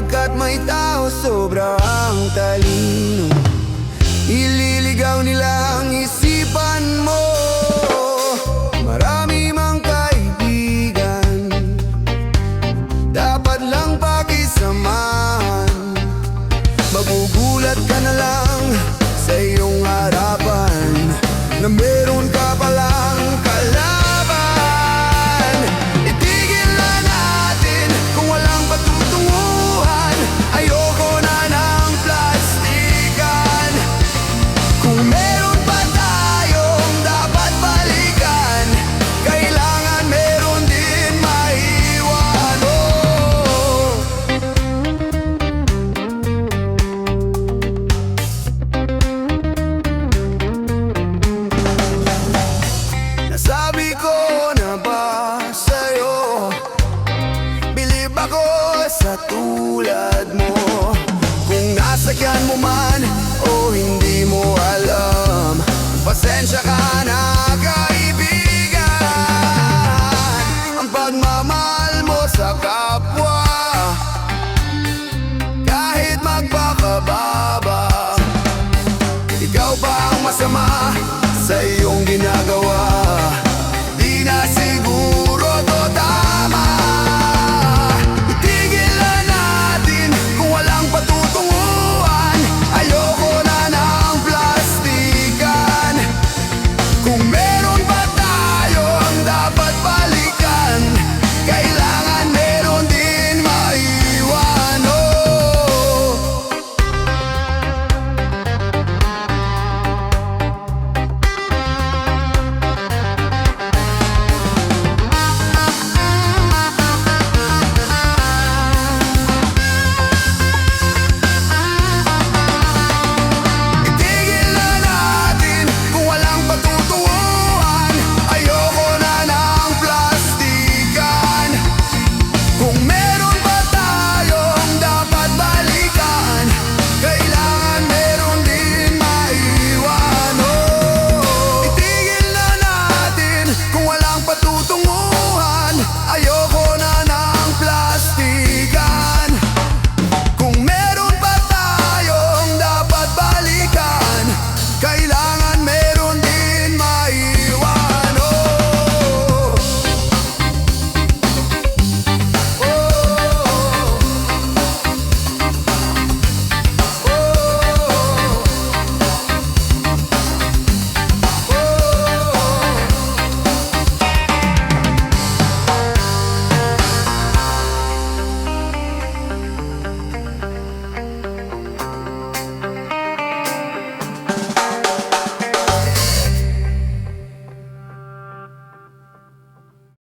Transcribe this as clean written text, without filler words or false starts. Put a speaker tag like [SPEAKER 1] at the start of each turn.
[SPEAKER 1] Pagkat may tao sobrang talino, ililigaw nilang isipan mo. Marami mang kaibigan, dapat lang pakisamahan. Magugulat ka na lang sa iyong harapan na meron ka palang kalaban. Itigil na natin kung walang patutunguhan. Ayoko na ng plastikan. Kung meron pa tayong dapat balikan, kailangan meron din maiwan. Nasabi ko na ba sa'yo, bilib ako sa tulad mo. Kung nasakyan mo man o hindi mo alam, pasensya ka na kaibigan. Ang pagmamahal mo sa kapwa